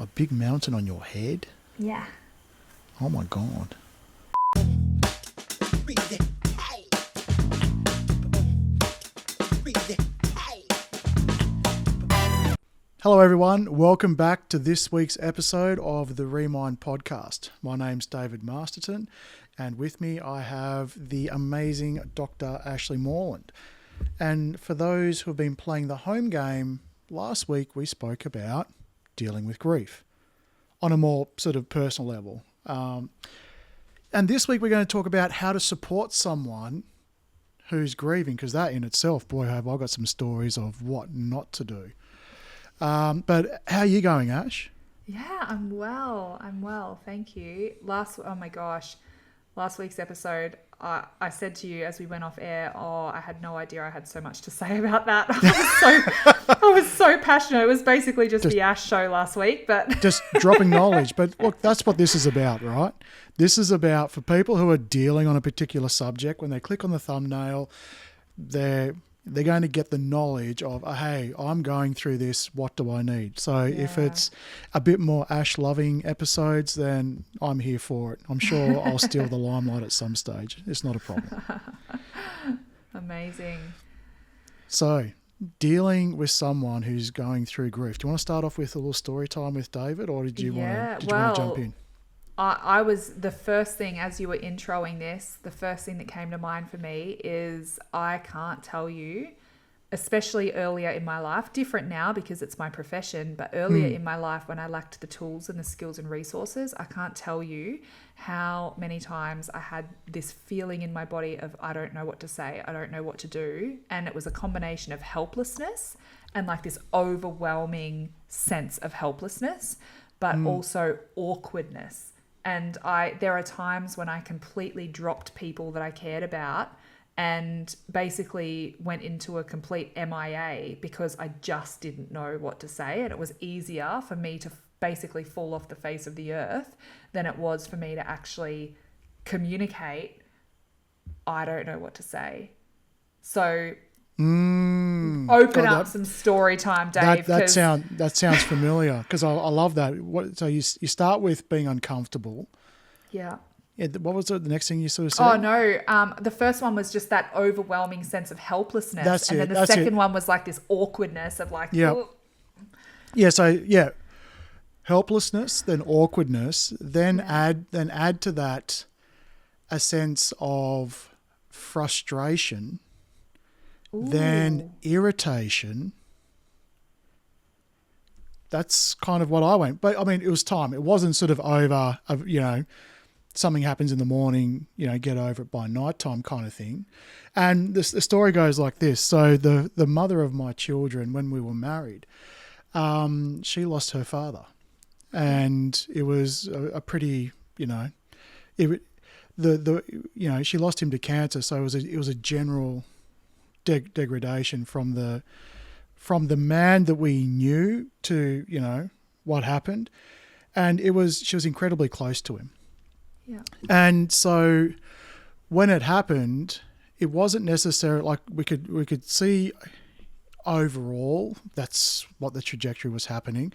A big mountain on your head? Yeah. Oh my God. Hello everyone, welcome back to this week's episode of the Remind podcast. My name's David Masterton, and with me I have the amazing Dr. Ashleigh Moreland. And for those who have been playing the home game, last week we spoke about dealing with grief on a more sort of personal level. And this week we're going to talk about how to support someone who's grieving, because that in itself, boy, have I got some stories of what not to do. But how are you going, Ash? Yeah, I'm well. Thank you. Last week's episode, I said to you as we went off air, I had no idea I had so much to say about that. I was so passionate. It was basically just the Ash show last week, but just dropping knowledge. But look, that's what this is about, right? This is about for people who are dealing on a particular subject. When they click on the thumbnail, they're going to get the knowledge of, hey, I'm going through this. What do I need? So if it's a bit more Ash-loving episodes, then I'm here for it. I'm sure I'll steal the limelight at some stage. It's not a problem. Amazing. So dealing with someone who's going through grief. Do you want to start off with a little story time with David, or did you want to jump in? I was the first thing, as you were introing this, the first thing that came to mind for me is I can't tell you, especially earlier in my life, different now because it's my profession, but earlier in my life when I lacked the tools and the skills and resources, I can't tell you how many times I had this feeling in my body of I don't know what to say, I don't know what to do. And it was a combination of helplessness and like this overwhelming sense of helplessness, but also awkwardness. And there are times when I completely dropped people that I cared about and basically went into a complete MIA because I just didn't know what to say. And it was easier for me to basically fall off the face of the earth than it was for me to actually communicate, I don't know what to say. So open up some story time, Dave. That sounds familiar, because I love that. So you start with being uncomfortable. Yeah. Yeah. What was the next thing you sort of said? Oh no. The first one was just that overwhelming sense of helplessness, then the second one was like this awkwardness of like. Yeah. Ugh. Yeah. So yeah, helplessness, then awkwardness, then add to that a sense of frustration. Ooh. Then irritation. That's kind of what I went. But I mean, it was time. It wasn't sort of over, something happens in the morning, get over it by nighttime kind of thing. And the story goes like this. So the mother of my children, when we were married, she lost her father. And it was a pretty, she lost him to cancer. So it was a general degradation from the man that we knew to what happened, and she was incredibly close to him. Yeah. And so when it happened, it wasn't necessarily like we could see overall that's what the trajectory was happening,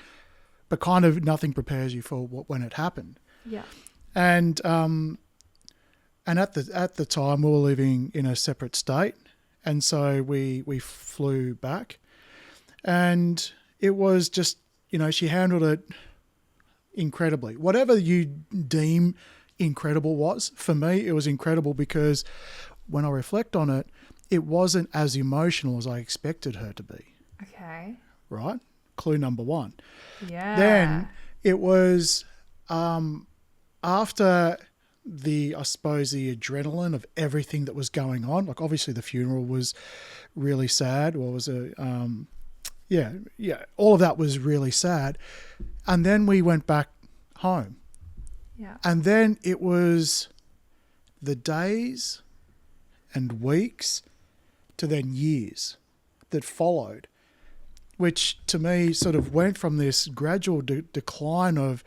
but kind of nothing prepares you for when it happened. Yeah. And at the time we were living in a separate state. And so we flew back, and it was just, she handled it incredibly. Whatever you deem incredible was, for me, it was incredible because when I reflect on it, it wasn't as emotional as I expected her to be. Okay. Right? Clue number one. Yeah. Then it was after the adrenaline of everything that was going on. Like obviously the funeral was really sad, or was all of that was really sad. And then we went back home. Yeah. And then it was the days and weeks to then years that followed, which to me sort of went from this gradual decline of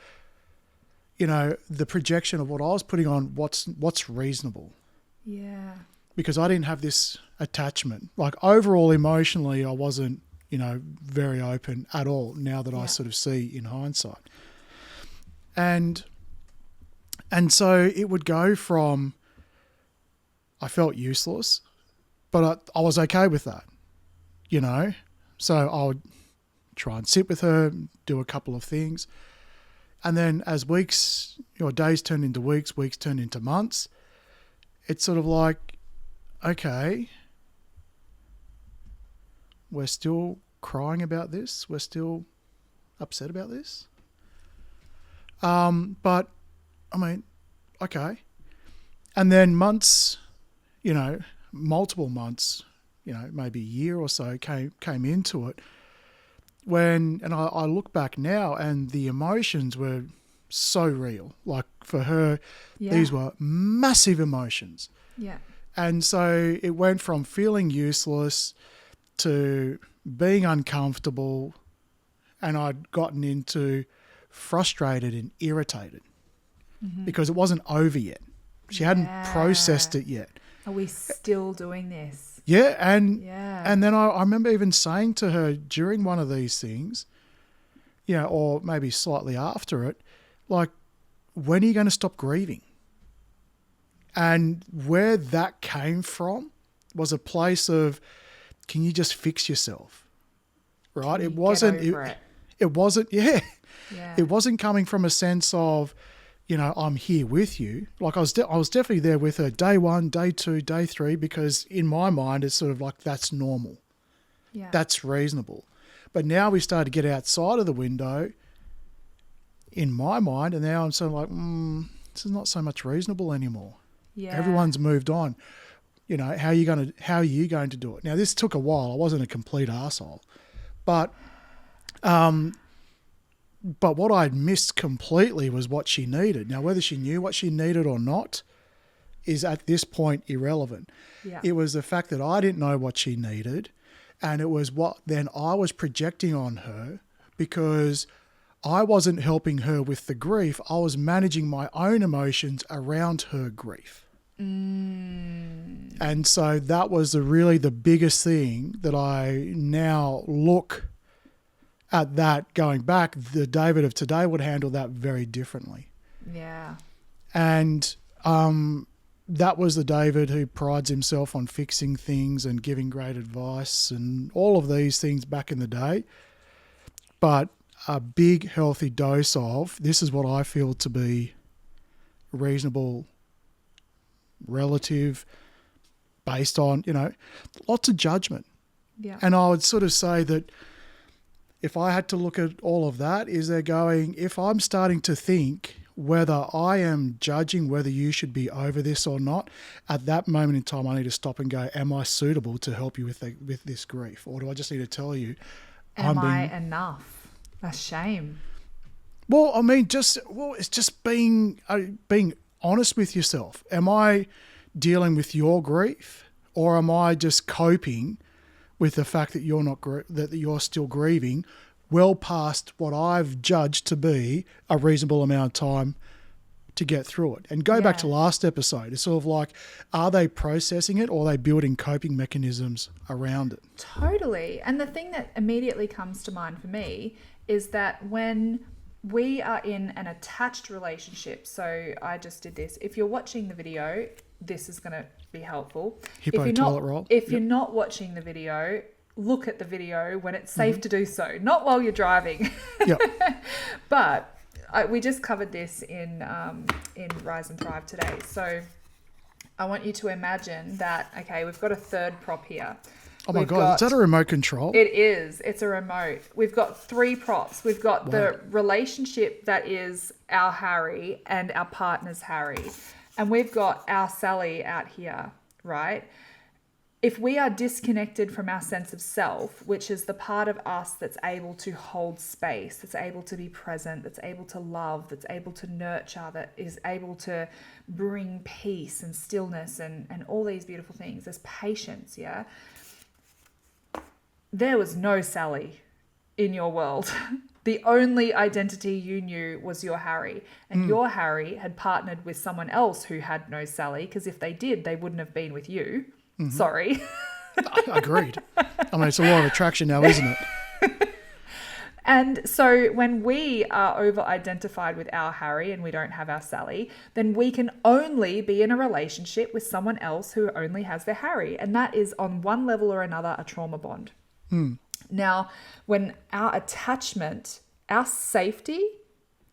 the projection of what I was putting on what's reasonable. Yeah. Because I didn't have this attachment. Like overall emotionally, I wasn't, very open at all now that I sort of see in hindsight. And so it would go from, I felt useless, but I was okay with that, you know. So I would try and sit with her, do a couple of things. And then as weeks or days turned into weeks, weeks turned into months, it's sort of like, okay, we're still crying about this. We're still upset about this. But, I mean, okay. And then months, you know, multiple months, you know, maybe a year or so came into it when, and I look back now and the emotions were so real. Like for her, these were massive emotions. Yeah. And so it went from feeling useless to being uncomfortable, and I'd gotten into frustrated and irritated because it wasn't over yet. She hadn't processed it yet. Are we still doing this? Yeah, and then I remember even saying to her during one of these things, you know, or maybe slightly after it, like, when are you going to stop grieving? And where that came from was a place of, can you just fix yourself? Right? It wasn't, it wasn't, it wasn't coming from a sense of, you know, I'm here with you. Like I was definitely there with her day 1, day 2, day 3, because in my mind, it's sort of like, that's normal. Yeah. That's reasonable. But now we started to get outside of the window in my mind, and now I'm sort of like, this is not so much reasonable anymore. Yeah. Everyone's moved on. You know, how are you going to do it? Now, this took a while. I wasn't a complete arsehole. But what I'd missed completely was what she needed. Now, whether she knew what she needed or not is at this point irrelevant. Yeah. It was the fact that I didn't know what she needed, and it was what then I was projecting on her because I wasn't helping her with the grief. I was managing my own emotions around her grief. And so that was really the biggest thing that I now look at, that going back, the David of today would handle that very differently. Yeah. And that was the David who prides himself on fixing things and giving great advice and all of these things back in the day. But a big healthy dose of, this is what I feel to be reasonable, relative, based on, you know, lots of judgment. Yeah. And I would sort of say that if I had to look at all of that, is they're going, if I'm starting to think whether I am judging whether you should be over this or not, at that moment in time, I need to stop and go, am I suitable to help you with this grief? Or do I just need to tell you, am I enough? A shame. Well, I mean, it's just being honest with yourself. Am I dealing with your grief, or am I just coping with the fact that you're still grieving, well past what I've judged to be a reasonable amount of time to get through it? And go back to last episode. It's sort of like, are they processing it, or are they building coping mechanisms around it? Totally. And the thing that immediately comes to mind for me is that when we are in an attached relationship, so I just did this. If you're watching the video, this is going to be helpful. Hippo toilet roll. If you're not watching the video, look at the video when it's safe to do so, not while you're driving. Yep. But we just covered this in Rise and Thrive today. So I want you to imagine that, okay, we've got a third prop here. Oh my God, is that a remote control? It is. It's a remote. We've got 3 props. We've got the relationship that is our Harry and our partner's Harry. And we've got our Sally out here, right? If we are disconnected from our sense of self, which is the part of us that's able to hold space, that's able to be present, that's able to love, that's able to nurture, that is able to bring peace and stillness and all these beautiful things, there's patience, yeah? There was no Sally in your world. The only identity you knew was your Harry. And your Harry had partnered with someone else who had no Sally, because if they did, they wouldn't have been with you. Mm-hmm. Sorry. Agreed. I mean, it's a law of attraction now, isn't it? And so when we are over-identified with our Harry and we don't have our Sally, then we can only be in a relationship with someone else who only has their Harry. And that is on one level or another a trauma bond. Now, when our attachment, our safety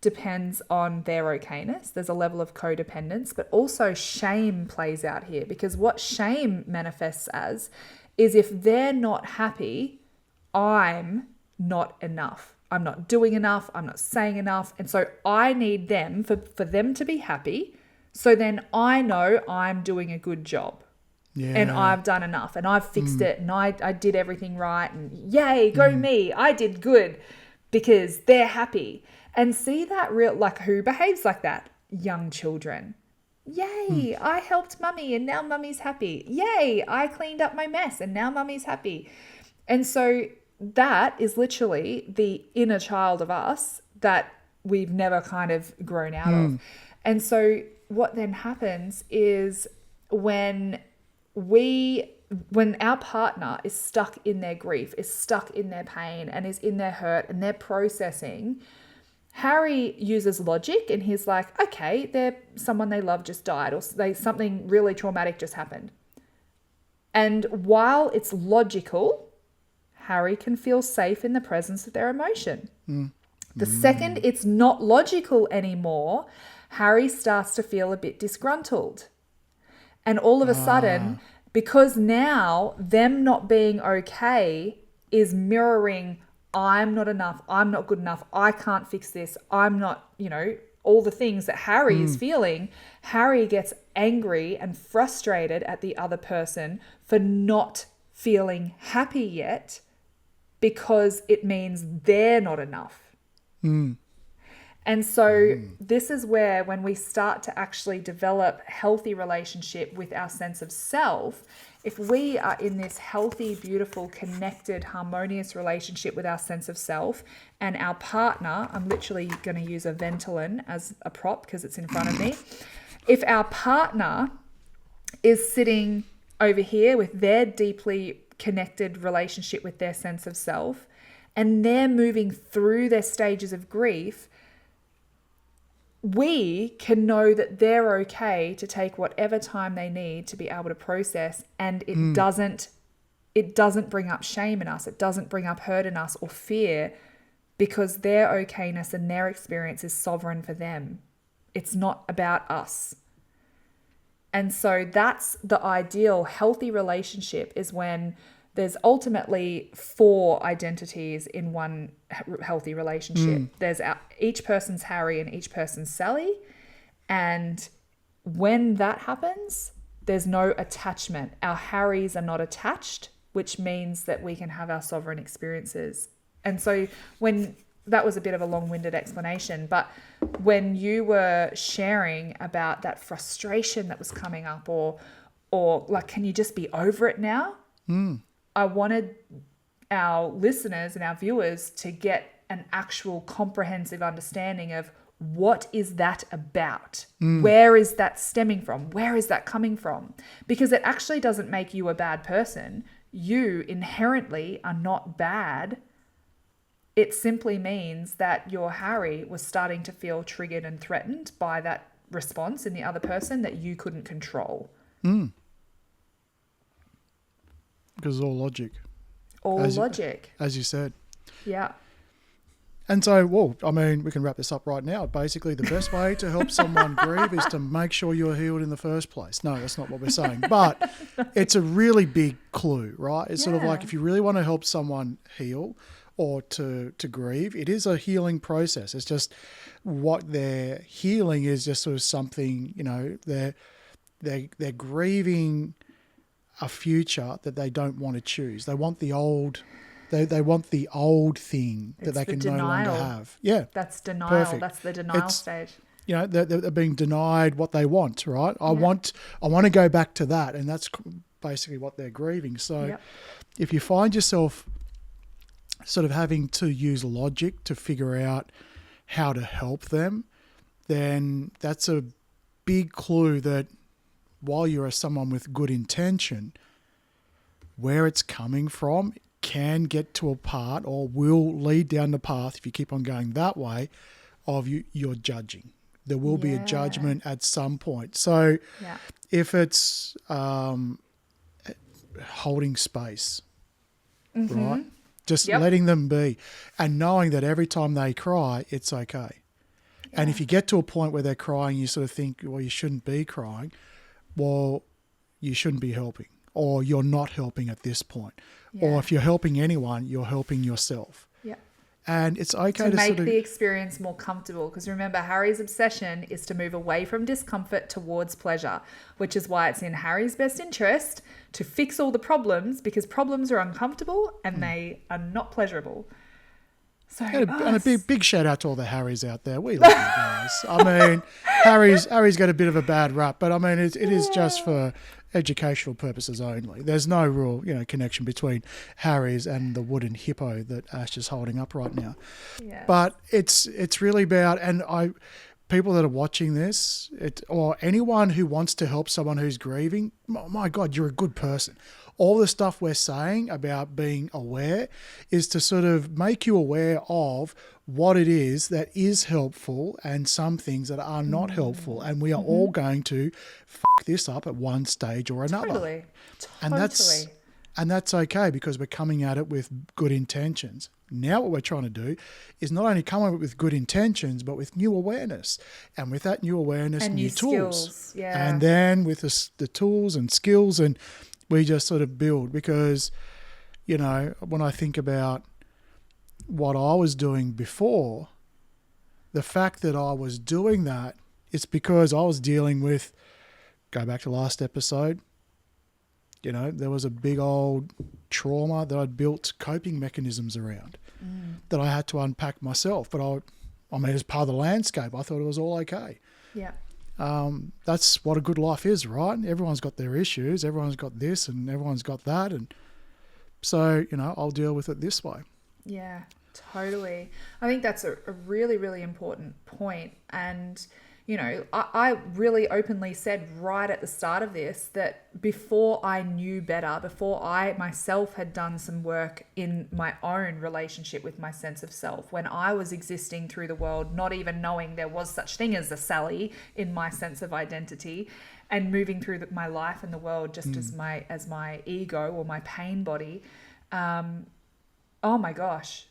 depends on their okayness, there's a level of codependence, but also shame plays out here, because what shame manifests as is if they're not happy, I'm not enough. I'm not doing enough. I'm not saying enough. And so I need them for them to be happy. So then I know I'm doing a good job. Yeah. And I've done enough and I've fixed it and I did everything right and yay, go me. I did good because they're happy. And see that real, like, who behaves like that? Young children. Yay, I helped mummy and now mummy's happy. Yay, I cleaned up my mess and now mummy's happy. And so that is literally the inner child of us that we've never kind of grown out of. And so what then happens is when our partner is stuck in their grief, is stuck in their pain and is in their hurt and they're processing, Harry uses logic and he's like, okay, someone they love just died or something really traumatic just happened. And while it's logical, Harry can feel safe in the presence of their emotion. The second it's not logical anymore, Harry starts to feel a bit disgruntled. And all of a sudden, because now them not being okay is mirroring, I'm not enough, I'm not good enough, I can't fix this, I'm not, all the things that Harry is feeling, Harry gets angry and frustrated at the other person for not feeling happy yet because it means they're not enough. And so this is where when we start to actually develop healthy relationship with our sense of self, if we are in this healthy, beautiful, connected, harmonious relationship with our sense of self and our partner, I'm literally going to use a Ventolin as a prop because it's in front of me. If our partner is sitting over here with their deeply connected relationship with their sense of self and they're moving through their stages of grief, we can know that they're okay to take whatever time they need to be able to process, and it doesn't bring up shame in us, it doesn't bring up hurt in us or fear, because their okayness and their experience is sovereign for them. It's not about us. And so that's the ideal healthy relationship, is when there's ultimately 4 identities in one healthy relationship. There's each person's Harry and each person's Sally. And when that happens, there's no attachment. Our Harrys are not attached, which means that we can have our sovereign experiences. And so that was a bit of a long-winded explanation, but when you were sharing about that frustration that was coming up or like, can you just be over it now? I wanted our listeners and our viewers to get an actual comprehensive understanding of what is that about? Where is that stemming from? Where is that coming from? Because it actually doesn't make you a bad person. You inherently are not bad. It simply means that your Harry was starting to feel triggered and threatened by that response in the other person that you couldn't control. Because it's all logic. Logic. As you said. Yeah. And so, we can wrap this up right now. Basically, the best way to help someone grieve is to make sure you're healed in the first place. No, that's not what we're saying. But it's a really big clue, right? It's sort of like, if you really want to help someone heal or to grieve, it is a healing process. It's just what they're healing is just sort of something, they're grieving a future that they don't want to choose. They want the old, they want the old thing that they can no longer have. Yeah. That's denial. Perfect. That's the denial stage. They're being denied what they want, right? I want to go back to that. And that's basically what they're grieving. So if you find yourself sort of having to use logic to figure out how to help them, then that's a big clue that while you're someone with good intention, where it's coming from can get to a part or will lead down the path, if you keep on going that way, of you're judging. There will be a judgment at some point. So if it's holding space, right? Just letting them be and knowing that every time they cry, it's okay. Yeah. And if you get to a point where they're crying, you sort of think, well, you shouldn't be crying. Well, you shouldn't be helping, or you're not helping at this point. Yeah. Or if you're helping anyone, you're helping yourself. Yeah. And it's okay to make sort of the experience more comfortable. Because remember, Harry's obsession is to move away from discomfort towards pleasure, which is why it's in Harry's best interest to fix all the problems, because problems are uncomfortable and they are not pleasurable. So, and a big shout out to all the Harrys out there. We love you guys. I mean, Harry's got a bit of a bad rap, but I mean, it is just for educational purposes only. There's no real, connection between Harry's and the wooden hippo that Ash is holding up right now. Yeah. But it's really about, and people that are watching this, or anyone who wants to help someone who's grieving, my God, you're a good person. All the stuff we're saying about being aware is to sort of make you aware of what it is that is helpful and some things that are not helpful. And we are all going to fuck this up at one stage or another. Totally. And that's okay, because we're coming at it with good intentions. Now what we're trying to do is not only come up with good intentions, but with new awareness. And with that new awareness, and new tools. Yeah. And then with the tools and skills, and we just sort of build. Because, when I think about what I was doing before, the fact that I was doing that, it's because I was dealing with, go back to last episode, there was a big old trauma that I'd built coping mechanisms around that I had to unpack myself. But I mean, as part of the landscape, I thought it was all okay. Yeah. That's what a good life is, right? Everyone's got their issues. Everyone's got this and everyone's got that. And so, I'll deal with it this way. Yeah, totally. I think that's a really, really important point. And, I really openly said right at the start of this that before I knew better, before I myself had done some work in my own relationship with my sense of self, when I was existing through the world, not even knowing there was such thing as a Sally in my sense of identity, and moving through my life and the world just as my ego or my pain body, oh my gosh,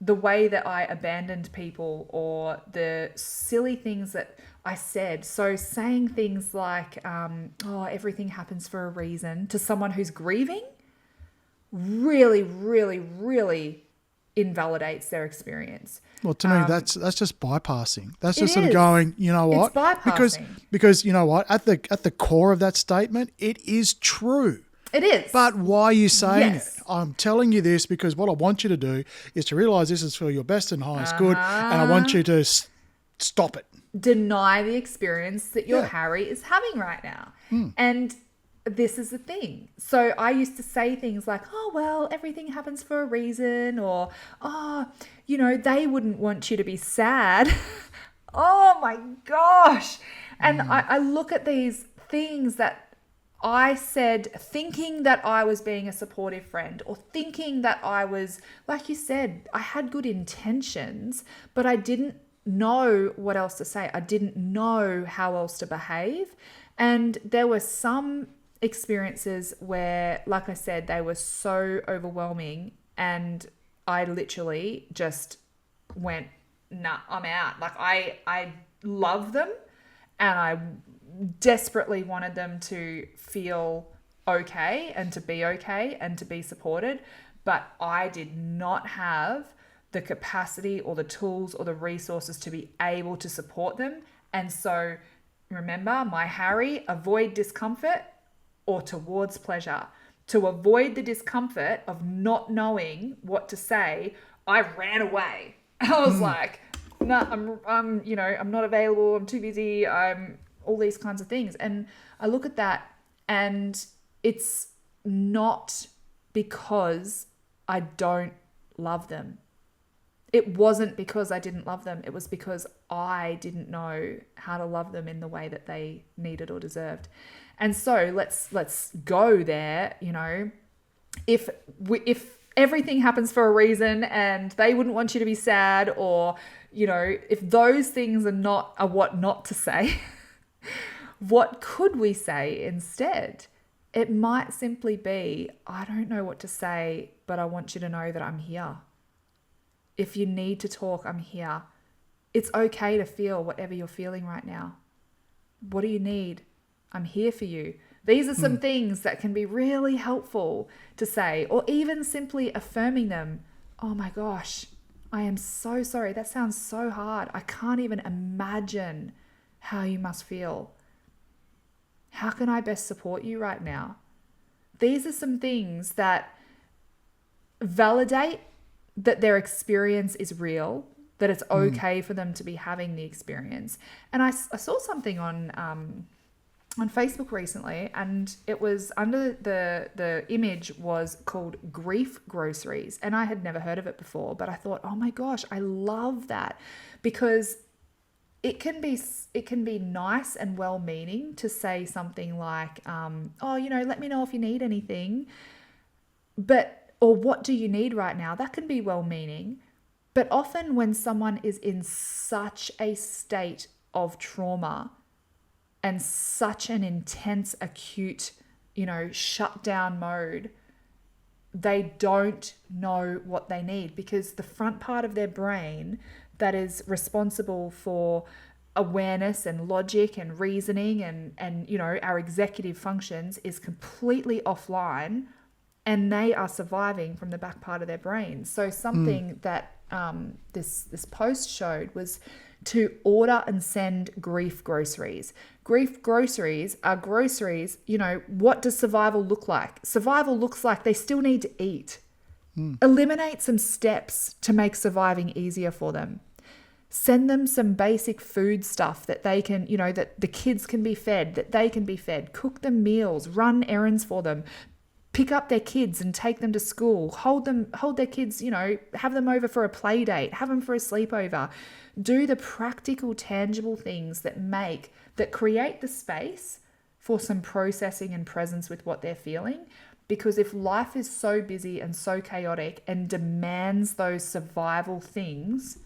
the way that I abandoned people, or the silly things that I said. So saying things like, everything happens for a reason, to someone who's grieving really, really, really invalidates their experience. Well, to me, that's just bypassing. That's just sort of going, you know what? It's bypassing. Because you know what? At the core of that statement, it is true. It is. But why are you saying it? I'm telling you this because what I want you to do is to realise this is for your best and highest good, and I want you to stop it. Deny the experience that your Harry is having right now. And this is the thing. So I used to say things like, oh, well, everything happens for a reason, or, they wouldn't want you to be sad. Oh my gosh. And I look at these things that I said, thinking that I was being a supportive friend, or thinking that I was, like you said, I had good intentions, but I didn't know what else to say. I didn't know how else to behave. And there were some experiences where, like I said, they were so overwhelming, and I literally just went, nah, I'm out. Like I love them, and I desperately wanted them to feel okay and to be supported, but I did not have the capacity or the tools or the resources to be able to support them. And so remember, my Harry, avoid discomfort or towards pleasure. To avoid the discomfort of not knowing what to say, I ran away. I was like, no, I'm not available. I'm too busy. I'm all these kinds of things. And I look at that, and it's not because I don't love them. It wasn't because I didn't love them. It was because I didn't know how to love them in the way that they needed or deserved. And so let's go there. If everything happens for a reason and they wouldn't want you to be sad, or, you know, if those things are what not to say, what could we say instead? It might simply be, I don't know what to say, but I want you to know that I'm here. If you need to talk, I'm here. It's okay to feel whatever you're feeling right now. What do you need? I'm here for you. These are some things that can be really helpful to say, or even simply affirming them. Oh my gosh, I am so sorry. That sounds so hard. I can't even imagine how you must feel. How can I best support you right now? These are some things that validate that their experience is real, that it's okay for them to be having the experience. And I saw something on Facebook recently, and it was under the image was called Grief Groceries, and I had never heard of it before, but I thought, oh my gosh, I love that, because it can be nice and well-meaning to say something like, oh, you know, let me know if you need anything, or what do you need right now? That can be well-meaning, but often when someone is in such a state of trauma and such an intense, acute, you know, shutdown mode, they don't know what they need, because the front part of their brain that is responsible for awareness and logic and reasoning and you know, our executive functions is completely offline, and they are surviving from the back part of their brain. So something that this post showed was to order and send grief groceries. Grief groceries are groceries, you know, what does survival look like? Survival looks like they still need to eat. Eliminate some steps to make surviving easier for them. Send them some basic food stuff that they can, you know, that the kids can be fed, that they can be fed. Cook them meals, run errands for them. Pick up their kids and take them to school. Hold their kids, you know, have them over for a play date, have them for a sleepover. Do the practical, tangible things that create the space for some processing and presence with what they're feeling. Because if life is so busy and so chaotic and demands those survival things,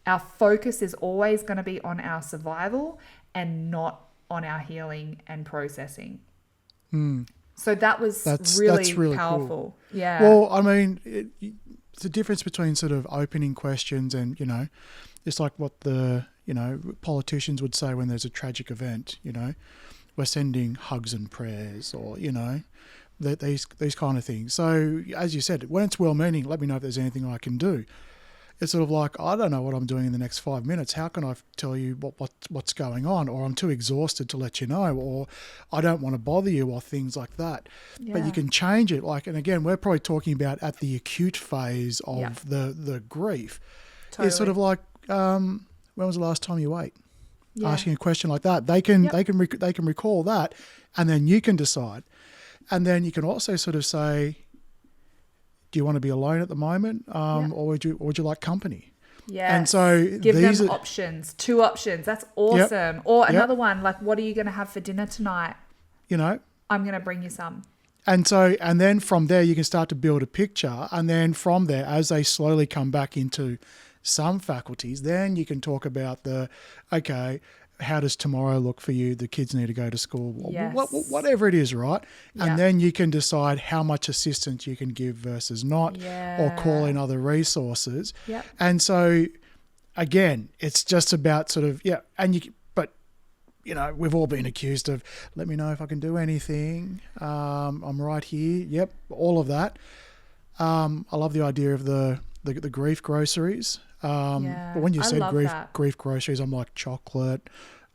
our focus is always going to be on our survival and not on our healing and processing. So that's really powerful. Cool. Yeah. Well, I mean, it's the difference between sort of opening questions and, you know, it's like what the, you know, politicians would say when there's a tragic event, you know, we're sending hugs and prayers, or, you know, these kind of things. So as you said, when it's well-meaning, let me know if there's anything I can do. It's sort of like, I don't know what I'm doing in the next 5 minutes. How can I tell you what's going on? Or I'm too exhausted to let you know, or I don't want to bother you, or things like that. Yeah. But you can change it. Like, and again, we're probably talking about at the acute phase of the grief. Totally. It's sort of like, when was the last time you ate? Yeah. Asking a question like that. They can recall that, and then you can decide. And then you can also sort of say, do you want to be alone at the moment, or would you like company? Yeah. And so give them options, 2 options. That's awesome. Yep. Or another one, like, what are you going to have for dinner tonight? You know, I'm going to bring you some. And then from there you can start to build a picture, and then from there, as they slowly come back into some faculties, then you can talk about okay, how does tomorrow look for you? The kids need to go to school, yes. Whatever it is, right? And then you can decide how much assistance you can give versus not, or call in other resources. Yep. And so, again, it's just about sort of, but, you know, we've all been accused of, let me know if I can do anything. I'm right here. Yep, all of that. I love the idea of the grief groceries. But when you said grief groceries, I'm like chocolate,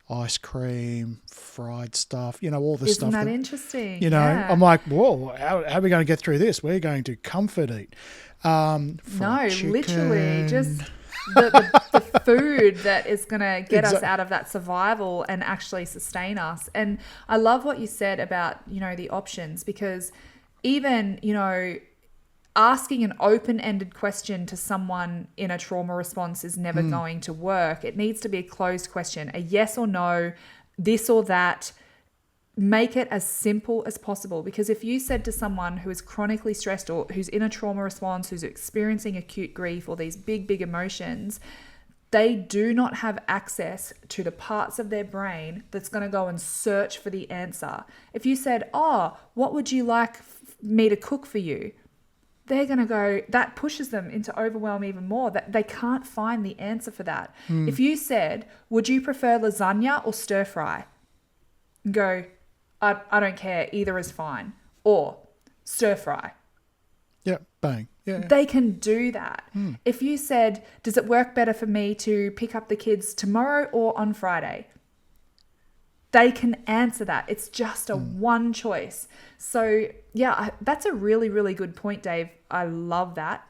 ice cream, fried stuff, you know, all the stuff. Isn't that interesting? You know, I'm like, whoa, how are we going to get through this? We're going to comfort eat. No, chicken. Literally just the food that is going to get us out of that survival and actually sustain us. And I love what you said about, you know, the options, because even, you know, asking an open-ended question to someone in a trauma response is never going to work. It needs to be a closed question, a yes or no, this or that, make it as simple as possible. Because if you said to someone who is chronically stressed or who's in a trauma response, who's experiencing acute grief or these big, big emotions, they do not have access to the parts of their brain that's going to go and search for the answer. If you said, oh, what would you like me to cook for you? They're going to go, that pushes them into overwhelm even more, that they can't find the answer for that. If you said, would you prefer lasagna or stir fry? Go, I don't care, either is fine. Or stir fry. Yeah, bang. Yeah. They can do that. If you said, does it work better for me to pick up the kids tomorrow or on Friday? They can answer that. It's just a one choice. So yeah, that's a really, really good point, Dave. I love that.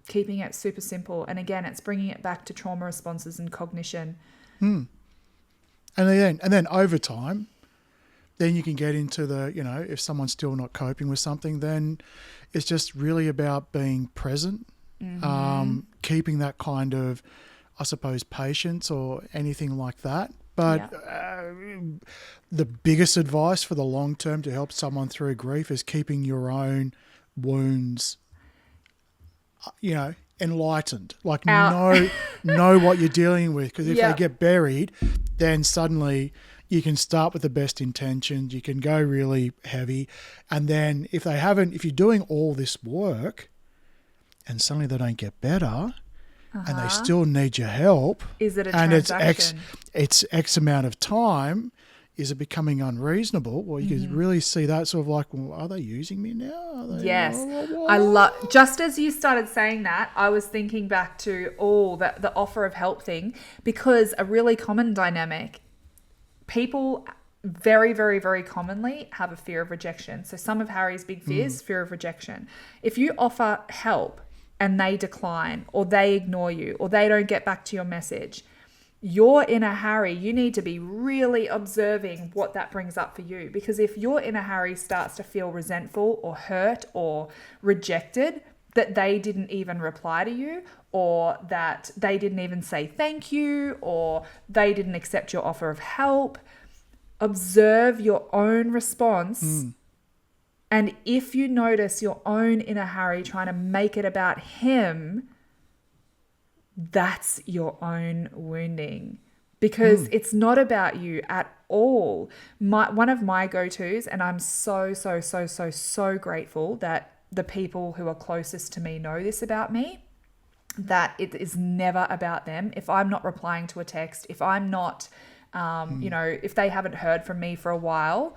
Keeping it super simple. And again, it's bringing it back to trauma responses and cognition. And then over time, then you can get into the, if someone's still not coping with something, then it's just really about being present, keeping that kind of, I suppose, patience or anything like that. But the biggest advice for the long term to help someone through grief is keeping your own wounds, enlightened. Like know what you're dealing with. Because if they get buried, then suddenly you can start with the best intentions. You can go really heavy. And then if you're doing all this work and suddenly they don't get better, and they still need your help, is it a and transaction? it's X amount of time, is it becoming unreasonable? Well, you can really see that sort of like, well, are they using me now? Yes. I love, just as you started saying that, I was thinking back to the offer of help thing, because a really common dynamic, people very, very, very commonly have a fear of rejection. So some of Harry's big fears, fear of rejection. If you offer help and they decline or they ignore you or they don't get back to your message, your inner Harry, you need to be really observing what that brings up for you. Because if your inner Harry starts to feel resentful or hurt or rejected, that they didn't even reply to you, or that they didn't even say thank you, or they didn't accept your offer of help, observe your own response. And if you notice your own inner Harry trying to make it about him, that's your own wounding, because it's not about you at all. One of my go-tos, and I'm so grateful that the people who are closest to me know this about me, that it is never about them. If I'm not replying to a text, if I'm not, if they haven't heard from me for a while,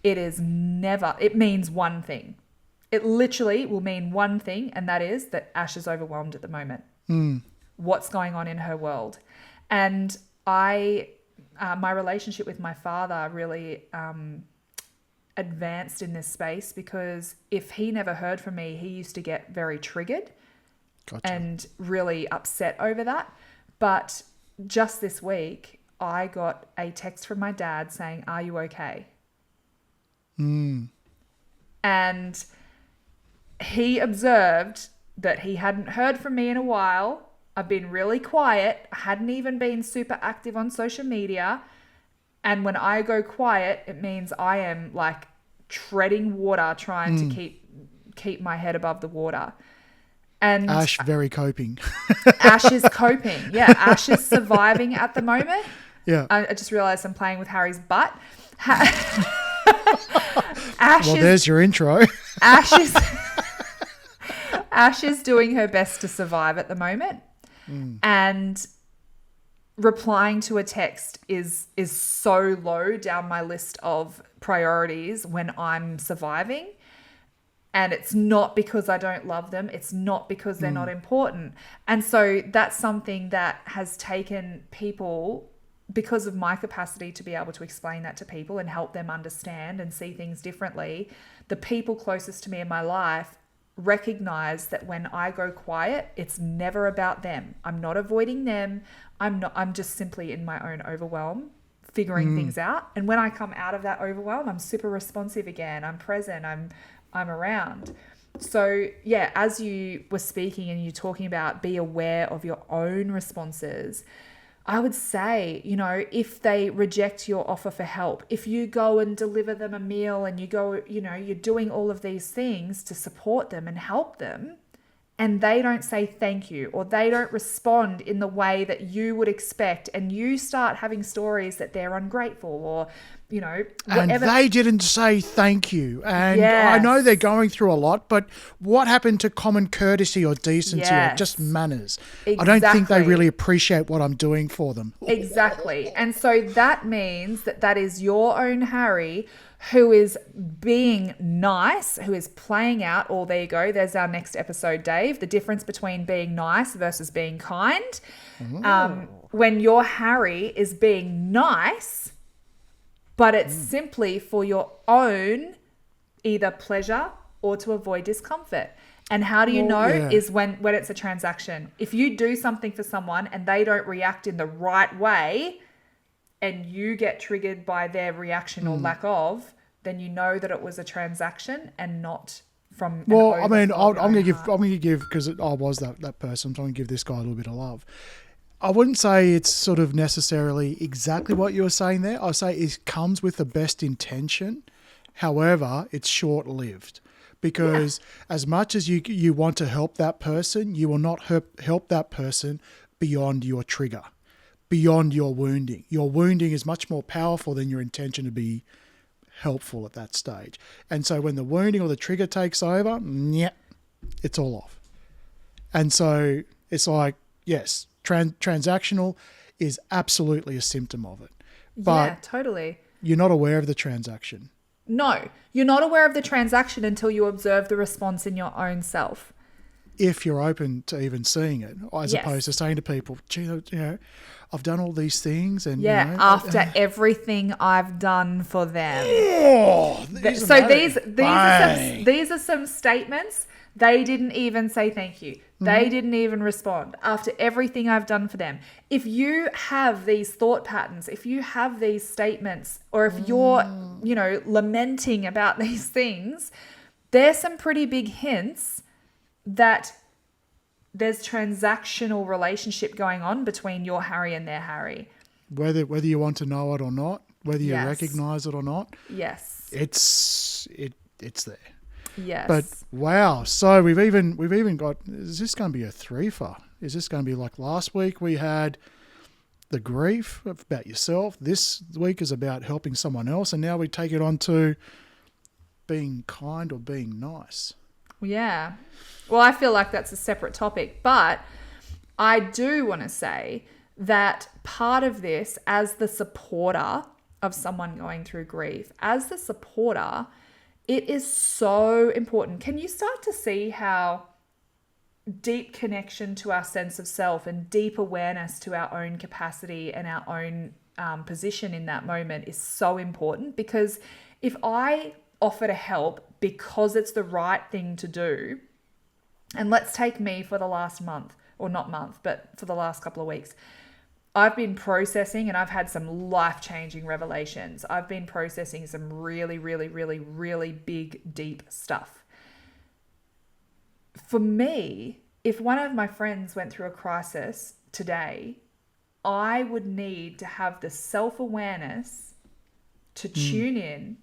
it means one thing. It literally will mean one thing, and that is that Ash is overwhelmed at the moment. What's going on in her world. And my relationship with my father really advanced in this space, because if he never heard from me, he used to get very triggered and really upset over that. But just this week, I got a text from my dad saying, "Are you okay?" And he observed that he hadn't heard from me in a while. I've been really quiet. I hadn't even been super active on social media. And when I go quiet, it means I am like treading water, trying to keep my head above the water. And Ash very coping. Ash is coping. Yeah, Ash is surviving at the moment. Yeah. I just realized I'm playing with Harry's butt. Well, there's your intro. Ash is doing her best to survive at the moment. And replying to a text is so low down my list of priorities when I'm surviving. And it's not because I don't love them. It's not because they're not important. And so that's something that has taken people, because of my capacity to be able to explain that to people and help them understand and see things differently. The people closest to me in my life recognize that when I go quiet, it's never about them. I'm not avoiding them. I'm just simply in my own overwhelm, figuring things out. And when I come out of that overwhelm, I'm super responsive again. I'm present. I'm around. So yeah, as you were speaking and you're talking about be aware of your own responses, I would say, if they reject your offer for help, if you go and deliver them a meal and you go, you're doing all of these things to support them and help them, and they don't say thank you, or they don't respond in the way that you would expect, and you start having stories that they're ungrateful or, whatever. And they didn't say thank you. And Yes. I know they're going through a lot, but what happened to common courtesy or decency or Yes. just manners? I don't think they Exactly. really appreciate what I'm doing for them. Exactly. And so that means that is your own Harry who is being nice, who is playing out, there you go, there's our next episode, Dave, the difference between being nice versus being kind. When your Harry is being nice, but it's simply for your own either pleasure or to avoid discomfort. And how do you know is when it's a transaction. If you do something for someone and they don't react in the right way and you get triggered by their reaction or lack of, then you know that it was a transaction and not from. Well, I mean, I'm going to give, because I was that person, so I'm going to give this guy a little bit of love. I wouldn't say it's sort of necessarily exactly what you were saying there. I say it comes with the best intention. However, it's short-lived. Because as much as you want to help that person, you will not help that person beyond your trigger, beyond your wounding. Your wounding is much more powerful than your intention to be helpful at that stage. And so when the wounding or the trigger takes over, it's all off. And so it's like, yes, transactional is absolutely a symptom of it. But yeah, totally. You're not aware of the transaction. No, you're not aware of the transaction until you observe the response in your own self. If you're open to even seeing it, as opposed to saying to people, gee, I've done all these things. And after everything I've done for them. Oh, These are some statements. They didn't even say thank you. They didn't even respond after everything I've done for them. If you have these thought patterns, if you have these statements, or if you're, lamenting about these things, there's some pretty big hints that there's transactional relationship going on between your Harry and their Harry. Whether you want to know it or not, whether you recognize it or not. Yes. It's there. Yes. But wow, so we've even got, is this going to be a threefer? Is this going to be like last week we had the grief about yourself, this week is about helping someone else, and now we take it on to being kind or being nice? Yeah. Well, I feel like that's a separate topic, but I do want to say that part of this, as the supporter of someone going through grief, as the supporter, it is so important. Can you start to see how deep connection to our sense of self and deep awareness to our own capacity and our own position in that moment is so important? Because if I offer to help because it's the right thing to do, and let's take me for the last month, or not month, but for the last couple of weeks, I've been processing and I've had some life-changing revelations. I've been processing some really, really, really, really big, deep stuff. For me, if one of my friends went through a crisis today, I would need to have the self-awareness to tune in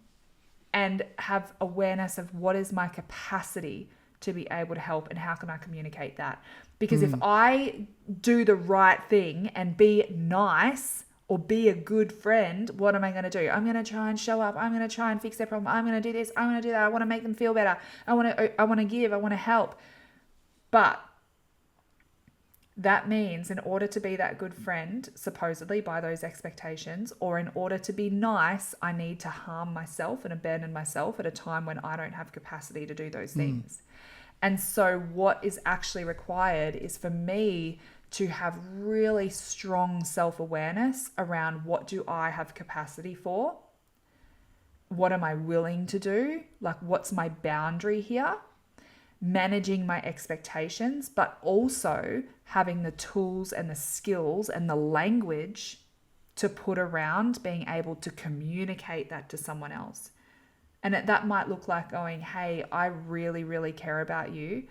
and have awareness of what is my capacity to be able to help and how can I communicate that. Because if I do the right thing and be nice or be a good friend, what am I going to do? I'm going to try and show up. I'm going to try and fix their problem. I'm going to do this. I'm going to do that. I want to make them feel better. I want to give. I want to help. But that means in order to be that good friend, supposedly by those expectations, or in order to be nice, I need to harm myself and abandon myself at a time when I don't have capacity to do those things. And so what is actually required is for me to have really strong self-awareness around what do I have capacity for? What am I willing to do? Like, what's my boundary here? Managing my expectations, but also having the tools and the skills and the language to put around being able to communicate that to someone else. And that might look like going, hey, I really, really care about you.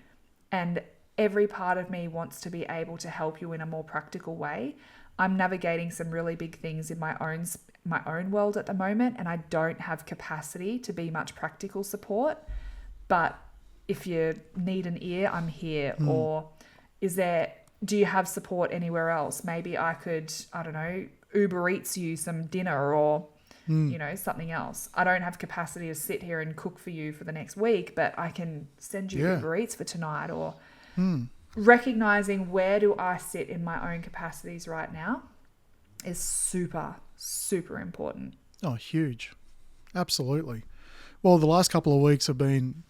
And every part of me wants to be able to help you in a more practical way. I'm navigating some really big things in my own world at the moment, and I don't have capacity to be much practical support. But if you need an ear, I'm here. Or do you have support anywhere else? Maybe I could, I don't know, Uber Eats you some dinner or, something else. I don't have capacity to sit here and cook for you for the next week, but I can send you Uber Eats for tonight. Or recognizing where do I sit in my own capacities right now is super, super important. Oh, huge. Absolutely. Well, the last couple of weeks have been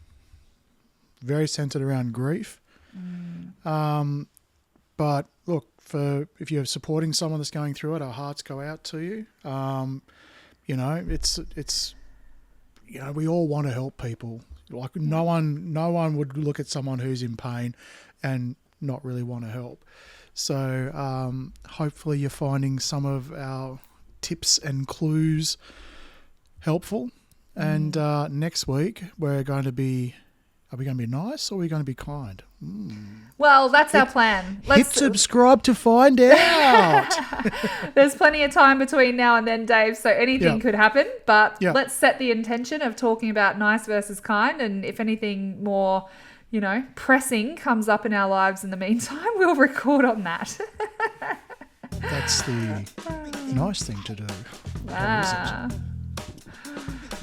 very centered around grief. But look, if you're supporting someone that's going through it, our hearts go out to you. It's we all want to help people. Like no one would look at someone who's in pain and not really want to help. So hopefully you're finding some of our tips and clues helpful. And next week are we going to be nice or are we going to be kind? Well, that's our plan. Hit subscribe to find out. There's plenty of time between now and then, Dave, so anything could happen. But let's set the intention of talking about nice versus kind. And if anything more, pressing comes up in our lives in the meantime, we'll record on that. That's the nice thing to do. Ah.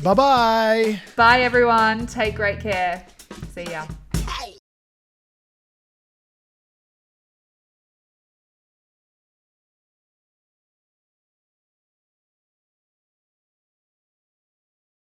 Bye-bye. Bye, everyone. Take great care. See ya.